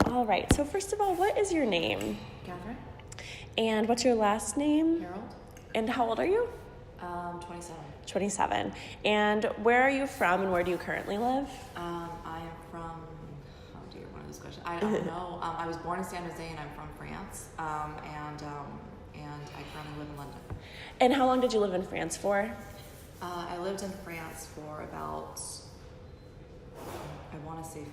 All right, so first of all, what is your name? Katherine. And what's your last name? Harold. And how old are you? 27. 27. And where are you from and where do you currently live? I am from, oh dear, one of those questions. I don't know. I was born in San Jose and I'm from France. And I currently live in London. And how long did you live in France for? I lived in France for about, I want to say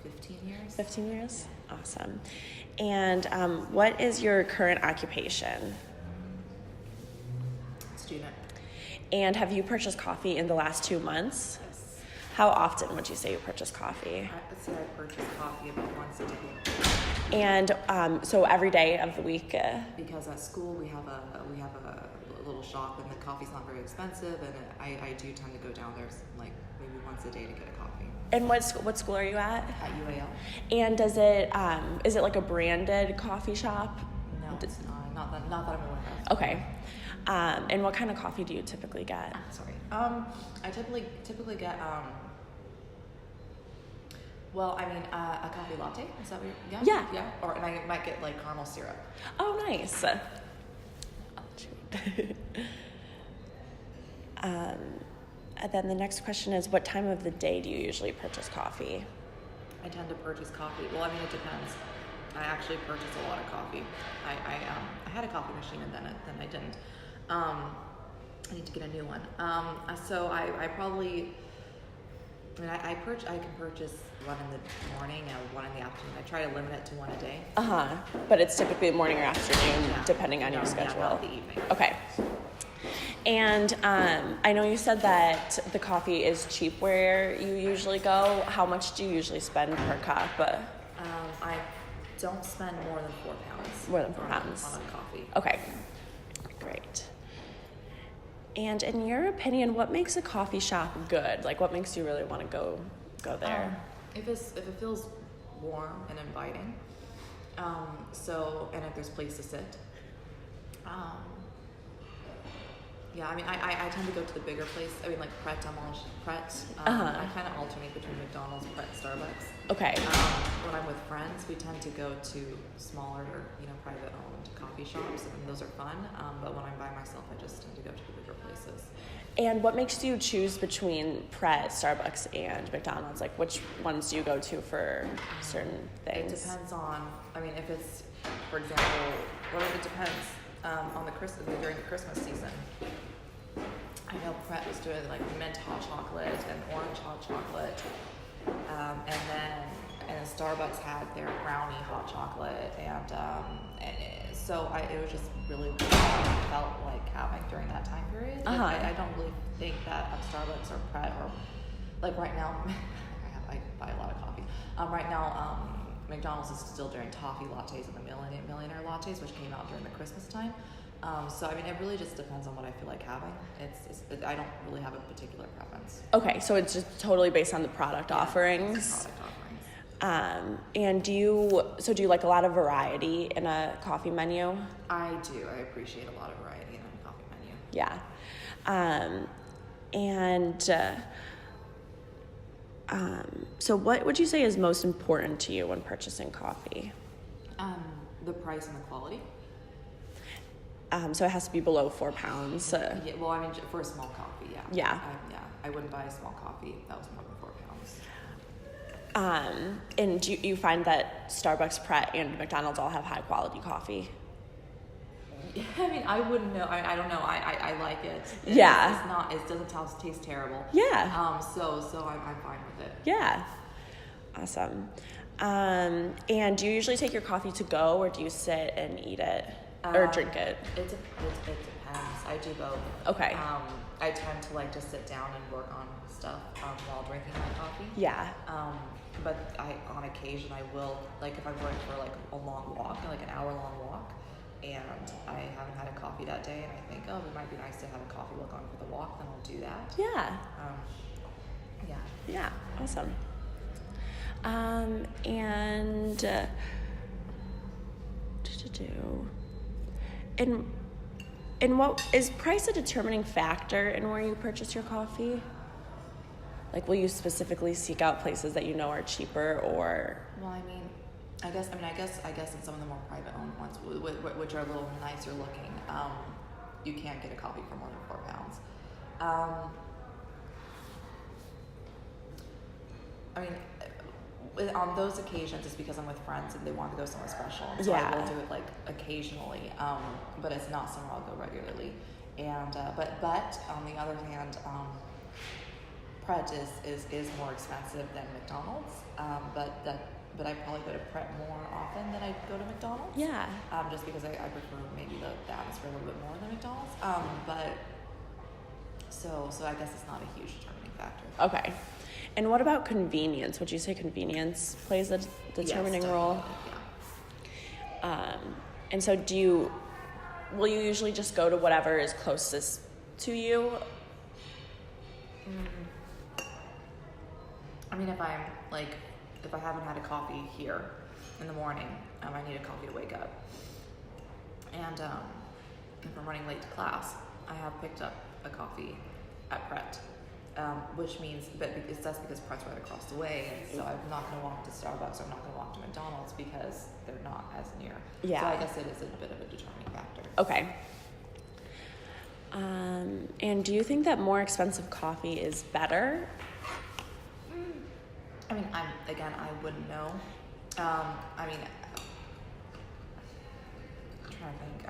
15 years. 15 years? Yeah. Awesome. And what is your current occupation? Student. And have you purchased coffee in the last 2 months? Yes. How often would you say you purchase coffee? Let's say I purchase coffee about once a day. And so every day of the week? Because at school we have a little shop and the coffee's not very expensive, and I do tend to go down there like maybe once a day to get a coffee. And what school are you at? At UAL. And does is it like a branded coffee shop? No, it's not that I'm aware of. Okay. And what kind of coffee do you typically get? Sorry. I typically get a coffee latte. Is that what you're, Yeah. Yeah. And I might get like caramel syrup. Oh, nice. And then the next question is, what time of the day do you usually purchase coffee? I tend to purchase coffee. Well, it depends. I actually purchase a lot of coffee. I had a coffee machine and then I didn't. I need to get a new one. So I probably, I can purchase one in the morning and one in the afternoon. I try to limit it to one a day. But it's typically morning or afternoon, Yeah. depending on your Yeah, schedule. not the evening. Okay. And I know you said that the coffee is cheap where you usually go. How much do you usually spend per cup? I don't spend more than £4. More than £4. On a coffee. Okay, great. And in your opinion, what makes a coffee shop good? Like, what makes you really want to go there? If it feels warm and inviting, and if there's a place to sit. I tend to go to the bigger place. Like Pret. I kind of alternate between McDonald's, Pret, Starbucks. Okay. When I'm with friends, we tend to go to smaller, private-owned coffee shops, and those are fun. But when I'm by myself, I just tend to go to the bigger places. And what makes you choose between Pret, Starbucks, and McDonald's? Like, which ones do you go to for certain things? It depends on. If it's, for example, it depends. During the Christmas season, I know Pret was doing like mint hot chocolate and orange hot chocolate, and then Starbucks had their brownie hot chocolate, so it was just really what I felt like having during that time period. I don't really think that Starbucks or Pret or like right now, I buy a lot of coffee. Right now, McDonald's is still doing toffee lattes and the millionaire lattes, which came out during the Christmas time. It really just depends on what I feel like having. I don't really have a particular preference. Okay, so it's just totally based on the product offerings. Product offerings. And do you like a lot of variety in a coffee menu? I do. I appreciate a lot of variety in a coffee menu. Yeah. So what would you say is most important to you when purchasing coffee? The price and the quality. So it has to be below £4. Yeah, for a small coffee, yeah. Yeah. I wouldn't buy a small coffee that was more than £4. And do you find that Starbucks, Pret, and McDonald's all have high quality coffee? I wouldn't know. I don't know. I like it. It doesn't taste terrible. Yeah. So I'm fine with it. Yeah. Awesome. And do you usually take your coffee to go, or do you sit and eat it or drink it? It depends. I do both. Okay. I tend to like to sit down and work on stuff while drinking my coffee. Yeah. But on occasion I will, like if I'm going for like a long walk, like an hour-long walk, and I haven't had a coffee that day, and I think, it might be nice to have a coffee while going for the walk, then I'll do that. Yeah. Yeah. Awesome. And what is price a determining factor in where you purchase your coffee? Like, will you specifically seek out places that you know are cheaper, or? Well, I guess in some of the more private owned ones, which are a little nicer looking, you can't get a coffee for more than £4. On those occasions, it's because I'm with friends and they want to go somewhere special, and so I will do it like occasionally, but it's not somewhere I'll go regularly. And but on the other hand, Pret is more expensive than McDonald's, but I probably go to Pret more often than I go to McDonald's. Yeah. Just because I prefer maybe the atmosphere a little bit more than McDonald's. But so I guess it's not a huge determining factor. Okay. And what about convenience? Would you say convenience plays a determining role? Yeah. And so will you usually just go to whatever is closest to you? If I haven't had a coffee here in the morning, I need a coffee to wake up. And if I'm running late to class, I have picked up a coffee at Pret. Which means, but that's because Pret's right across the way, and so I'm not going to walk to Starbucks, or I'm not going to walk to McDonald's because they're not as near. Yeah. So I guess it is a bit of a determining factor. Okay. And do you think that more expensive coffee is better? I wouldn't know. I'm trying to think.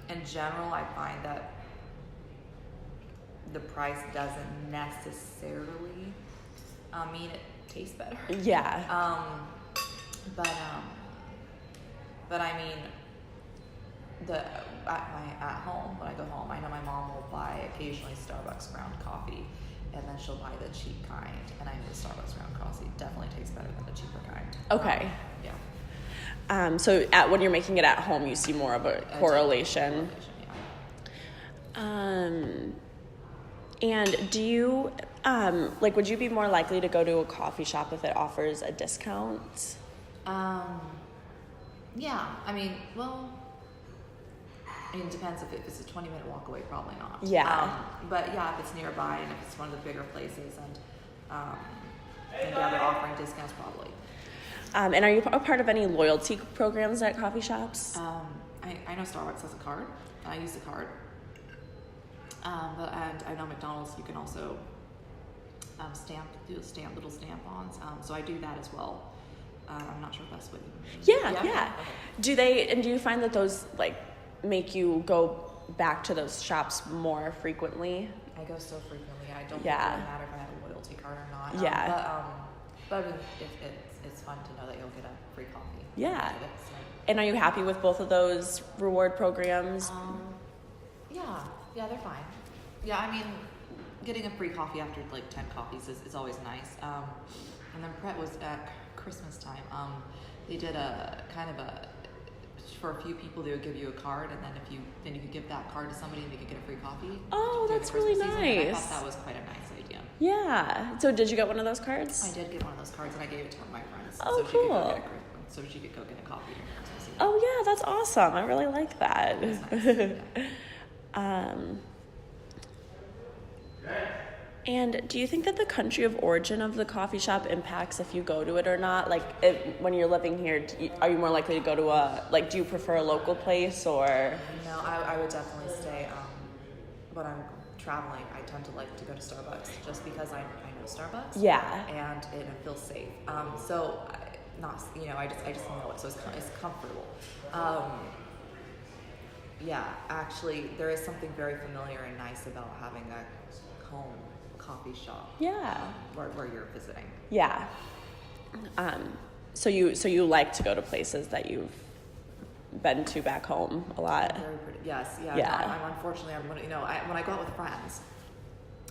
In general, I find that the price doesn't necessarily mean it tastes better. Yeah. At home, when I go home, I know my mom will buy occasionally Starbucks ground coffee, and then she'll buy the cheap kind, and I know the Starbucks ground coffee definitely tastes better than the cheaper kind. Okay. Yeah. So when you're making it at home, you see more of a correlation. And do you, would you be more likely to go to a coffee shop if it offers a discount? Yeah. It depends. If it's a 20-minute walk away, probably not. Yeah. But yeah, if it's nearby and if it's one of the bigger places and they're offering discounts, probably. And are you a part of any loyalty programs at coffee shops? I know Starbucks has a card. I use the card. And I know McDonald's, you can also do little stamp-ons. So I do that as well. I'm not sure if that's what you mean. Yeah. Okay. Do you find that those make you go back to those shops more frequently? I go so frequently. I don't think it really matter if I have a loyalty card or not. Yeah. But it's fun to know that you'll get a free coffee. Yeah. And are you happy with both of those reward programs? Yeah, they're fine. Yeah, getting a free coffee after 10 coffees is always nice. And then Pret was at Christmas time. They did for a few people, they would give you a card, and then you could give that card to somebody and they could get a free coffee. Oh, that's really nice. And I thought that was quite a nice idea. Yeah. So did you get one of those cards? I did get one of those cards, and I gave it to one of my friends. Oh, cool. So she could go get a coffee during Christmas Eve. Oh, yeah, that's awesome. I really like that. That's nice. Yeah. And do you think that the country of origin of the coffee shop impacts if you go to it or not? When you're living here, are you more likely to go to do you prefer a local place or? No, I would definitely stay. When I'm traveling, I tend to like to go to Starbucks just because I know Starbucks. Yeah. And it feels safe. I just know it, so it's comfortable. Yeah, actually, there is something very familiar and nice about having a home coffee shop. Yeah. Where you're visiting. Yeah. So you like to go to places that you've been to back home a lot. Very pretty. Yes. Yeah. Yeah. When I go out with friends,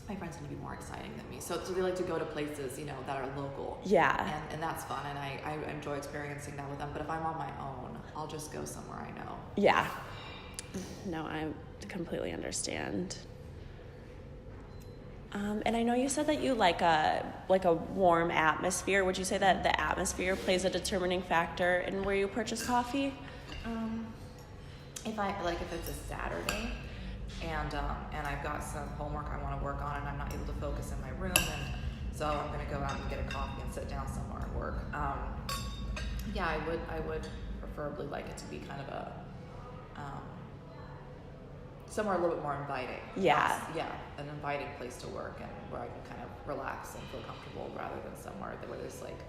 my friends tend to be more exciting than me. So they like to go to places, that are local. Yeah. And that's fun, and I enjoy experiencing that with them. But if I'm on my own, I'll just go somewhere I know. Yeah. No, I completely understand. And I know you said that you like a warm atmosphere. Would you say that the atmosphere plays a determining factor in where you purchase coffee? If it's a Saturday and I've got some homework I want to work on and I'm not able to focus in my room so I'm gonna go out and get a coffee and sit down somewhere and work. Yeah, I would preferably like it to be kind of a somewhere a little bit more inviting. Yeah. Yeah, an inviting place to work and where I can kind of relax and feel comfortable rather than somewhere where there's like,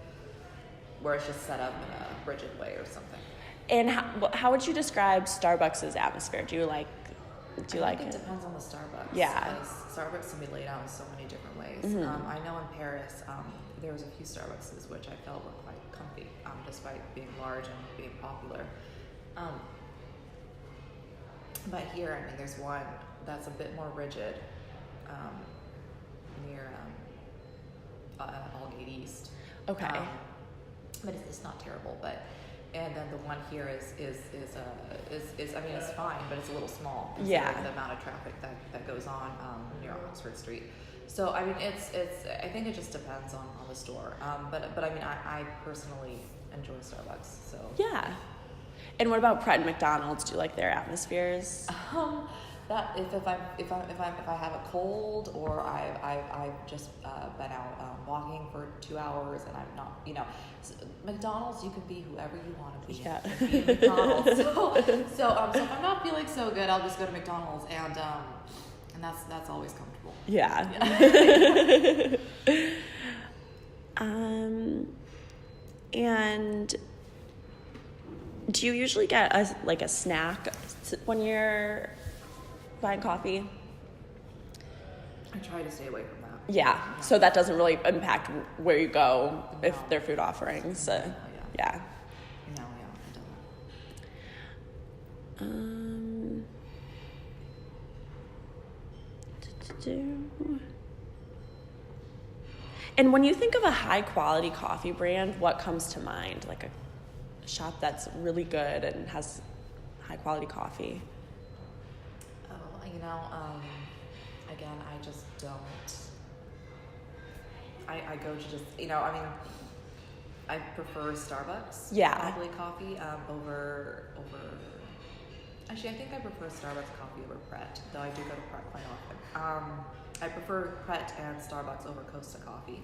where it's just set up in a rigid way or something. And how would you describe Starbucks' atmosphere? Do you like It depends on the Starbucks. Yeah. Because Starbucks can be laid out in so many different ways. Mm-hmm. I know in Paris, there was a few Starbucks which I felt were quite comfy, despite being large and being popular. But here, I mean, there's one that's a bit more rigid, near Allgate East. Okay. But it's not terrible. And then the one here is I mean, it's fine, but it's a little small. Yeah. The amount of traffic that goes on near Oxford Street. So I mean, it's I think it just depends on the store. But I mean, I personally enjoy Starbucks. So Yeah. And what about Pret and McDonald's? Do you like their atmospheres? That if I have a cold or I've just been out walking for 2 hours and I'm not, McDonald's, you can be whoever you want to be. Yeah. Be at McDonald's. So if I'm not feeling so good, I'll just go to McDonald's and that's always comfortable. Yeah. And do you usually get a snack when you're buying coffee? I try to stay away from that. Yeah. So that doesn't really impact where you go if they're food offerings. No, Yeah. No, it doesn't. And when you think of a high quality coffee brand, what comes to mind? Like a shop that's really good and has high quality coffee? Oh, again, I just don't. I go to just, I prefer Starbucks. Yeah. Probably coffee over. Actually, I think I prefer Starbucks coffee over Pret, though I do go to Pret quite often. I prefer Pret and Starbucks over Costa Coffee.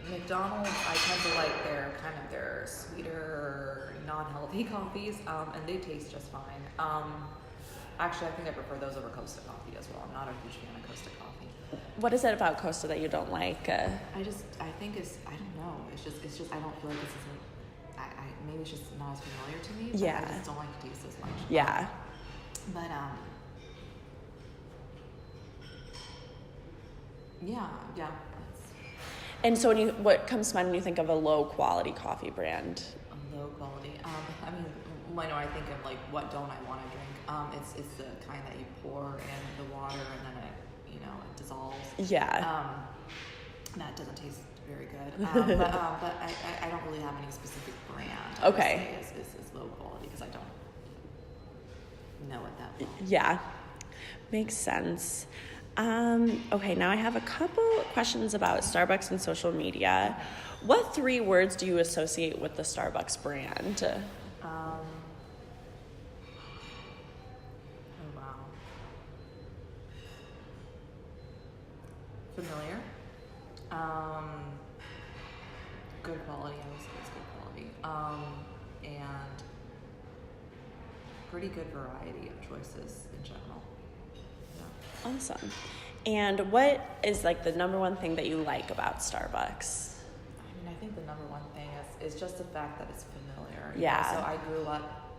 McDonald's, I tend to like their sweeter, non-healthy coffees, and they taste just fine. Actually, I think I prefer those over Costa Coffee as well. I'm not a huge fan of Costa Coffee. What is it about Costa that you don't like? I think I don't know. It's just I don't feel like this isn't. Maybe it's just not as familiar to me. But Yeah. I just don't like the taste as much. Yeah. But yeah. And so what comes to mind when you think of a low quality coffee brand? A low quality. When I think of like what don't I want to drink? It's the kind that you pour in the water and then it dissolves. Yeah. That doesn't taste very good. But I don't really have any specific brand. Okay. Is low quality because I don't know it that well. Yeah. Makes sense. Okay, now I have a couple questions about Starbucks and social media. What 3 words do you associate with the Starbucks brand? Oh, wow. Familiar. Good quality. I would say it's good quality. And pretty good variety of choices in general. Yeah. Awesome. And what is like the number one thing that you like about Starbucks? I think the number one thing is just the fact that it's familiar. Yeah. So I grew up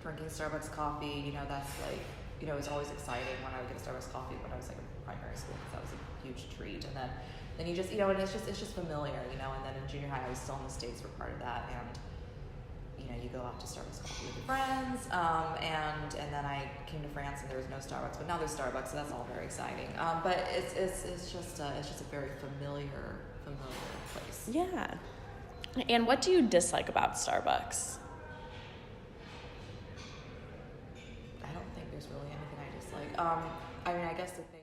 drinking Starbucks coffee. That's like, it was always exciting when I would get a Starbucks coffee when I was like in primary school because that was a huge treat. And then you just, and it's just familiar, and then in junior high I was still in the States for part of that, and you go out to Starbucks coffee with your friends, and then I came to France and there was no Starbucks, but now there's Starbucks, so that's all very exciting. But it's just a very familiar place. Yeah. And what do you dislike about Starbucks? I don't think there's really anything I dislike. I guess the thing